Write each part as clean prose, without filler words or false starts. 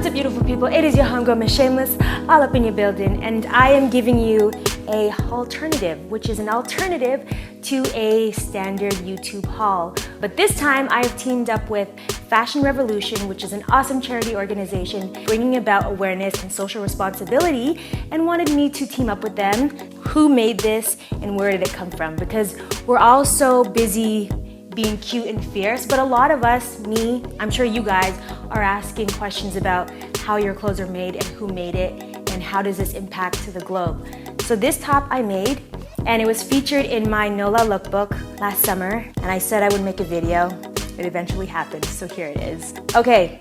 What's up, beautiful people? It is your homegirl, Miss Shameless, all up in your building, and I am giving you a Haulternative, which is an alternative to a standard YouTube haul. But this time I've teamed up with Fashion Revolution, which is an awesome charity organization bringing about awareness and social responsibility, and wanted me to team up with them. Who made this and where did it come from? Because we're all so busy being cute and fierce, but a lot of us, me, I'm sure you guys, are asking questions about how your clothes are made and who made it and how does this impact to the globe. So this top I made, and it was featured in my NOLA lookbook last summer, and I said I would make a video. It eventually happened, so here it is. Okay,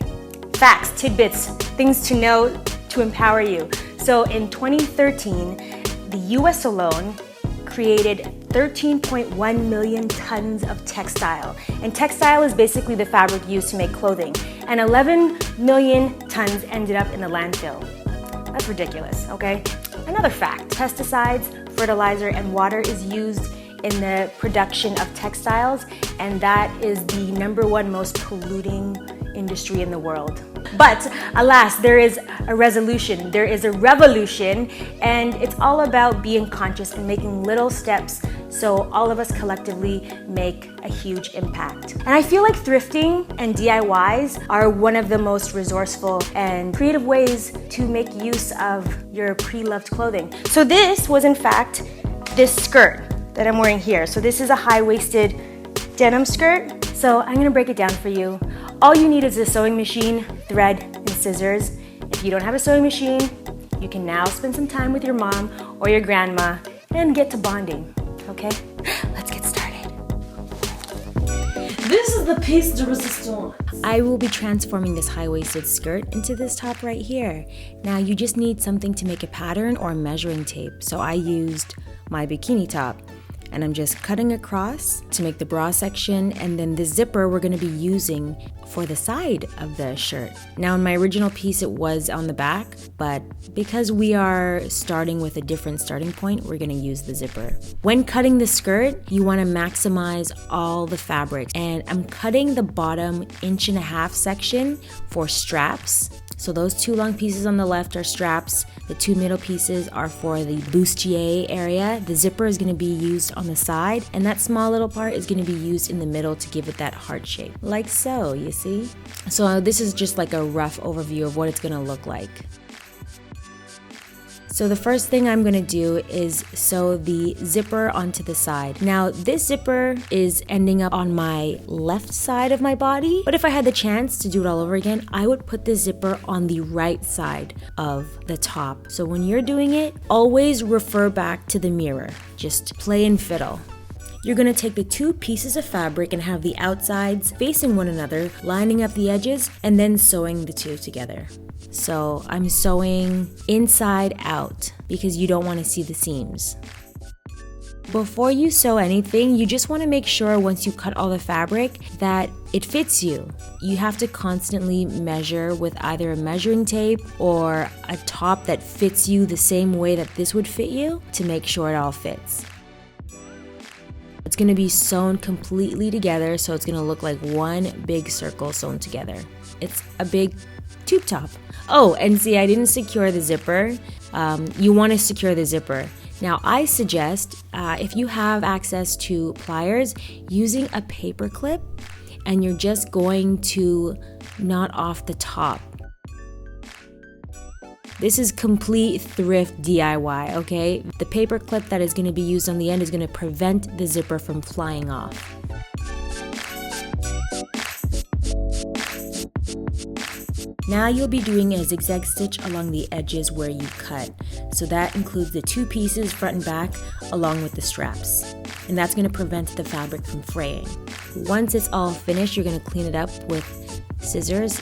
facts, tidbits, things to know to empower you. So in 2013, the US alone created 13.1 million tons of textile. And textile is basically the fabric used to make clothing. And 11 million tons ended up in the landfill. That's ridiculous, okay? Another fact, pesticides, fertilizer, and water is used in the production of textiles, and that is the #1 most polluting industry in the world. But alas, there is a resolution, there is a revolution, and it's all about being conscious and making little steps so all of us collectively make a huge impact. And I feel like thrifting and DIYs are one of the most resourceful and creative ways to make use of your pre-loved clothing. So this was in fact this skirt that I'm wearing here. So this is a high-waisted denim skirt. So I'm gonna break it down for you. All you need is a sewing machine, thread, and scissors. If you don't have a sewing machine, you can now spend some time with your mom or your grandma and get to bonding, okay? Let's get started. This is the piece de resistance. I will be transforming this high-waisted skirt into this top right here. Now you just need something to make a pattern or measuring tape. So I used my bikini top, and I'm just cutting across to make the bra section, and then the zipper we're gonna be using for the side of the shirt. Now in my original piece it was on the back, but because we are starting with a different starting point, we're gonna use the zipper. When cutting the skirt, you wanna maximize all the fabric, and I'm cutting the bottom 1.5 inch section for straps. So those 2 long pieces on the left are straps. The 2 middle pieces are for the bustier area. The zipper is gonna be used on the side, and that small little part is gonna be used in the middle to give it that heart shape. Like so, you see? So this is just like a rough overview of what it's gonna look like. So the first thing I'm gonna do is sew the zipper onto the side. Now this zipper is ending up on my left side of my body, but if I had the chance to do it all over again, I would put the zipper on the right side of the top. So when you're doing it, always refer back to the mirror. Just play and fiddle. You're gonna take the 2 pieces of fabric and have the outsides facing one another, lining up the edges, and then sewing the 2 together. So I'm sewing inside out because you don't want to see the seams. Before you sew anything, you just want to make sure once you cut all the fabric that it fits you. You have to constantly measure with either a measuring tape or a top that fits you the same way that this would fit you to make sure it all fits. It's going to be sewn completely together, so it's going to look like one big circle sewn together. It's a big tube top. Oh, and see, I didn't secure the zipper. You want to secure the zipper. Now, I suggest if you have access to pliers, using a paper clip, and you're just going to knot off the top. This is complete thrift DIY, okay? The paper clip that is going to be used on the end is going to prevent the zipper from flying off. Now you'll be doing a zigzag stitch along the edges where you cut. So that includes the 2 pieces front and back along with the straps. And that's going to prevent the fabric from fraying. Once it's all finished, you're going to clean it up with scissors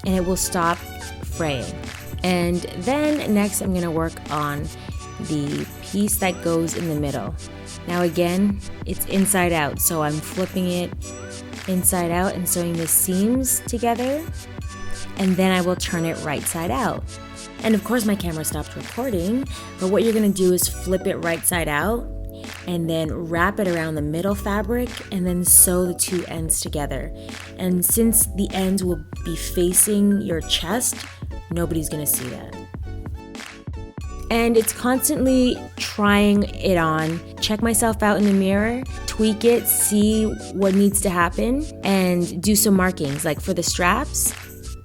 and it will stop fraying. And then next I'm going to work on the piece that goes in the middle. Now again, it's inside out, so I'm flipping it inside out and sewing the seams together. And then I will turn it right side out. And of course my camera stopped recording, but what you're gonna do is flip it right side out and then wrap it around the middle fabric and then sew the 2 ends together. And since the ends will be facing your chest, Nobody's gonna see that. And it's constantly trying it on, check myself out in the mirror, tweak it, see what needs to happen, and do some markings. Like for the straps,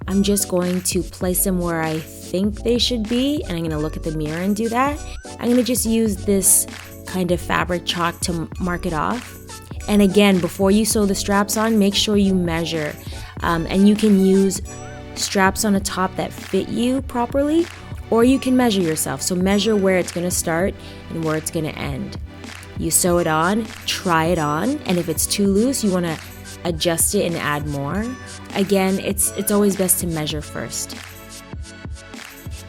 I'm just going to place them where I think they should be, and I'm gonna look at the mirror and do that. I'm gonna just use this kind of fabric chalk to mark it off. And again, before you sew the straps on, make sure you measure. And you can use straps on a top that fit you properly, or you can measure yourself. So measure where it's gonna start and where it's gonna end. You sew it on, try it on, and if it's too loose, you wanna adjust it and add more. Again, it's always best to measure first.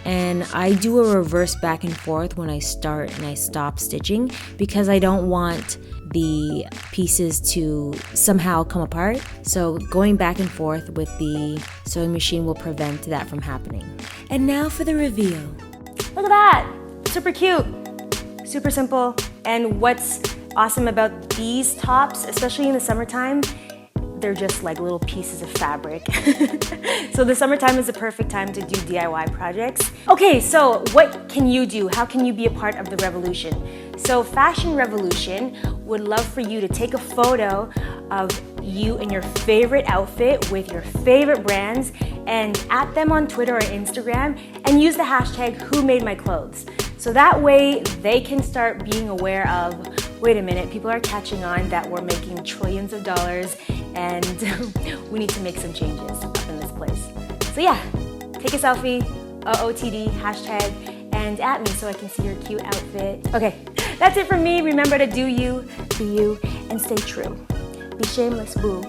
And I do a reverse back and forth when I start and I stop stitching because I don't want the pieces to somehow come apart. So going back and forth with the sewing machine will prevent that from happening. And now for the reveal. Look at that! Super cute, super simple. And what's awesome about these tops, especially in the summertime, they're just like little pieces of fabric. So the summertime is the perfect time to do DIY projects. Okay, so what can you do? How can you be a part of the revolution? So Fashion Revolution would love for you to take a photo of you in your favorite outfit with your favorite brands and at them on Twitter or Instagram and use the hashtag #WhoMadeMyClothes. So that way they can start being aware of, wait a minute, people are catching on that we're making trillions of dollars and we need to make some changes up in this place. So yeah, take a selfie, OOTD, hashtag, and at me so I can see your cute outfit. Okay, that's it from me. Remember to do you, be you, and stay true. Be shameless, boo.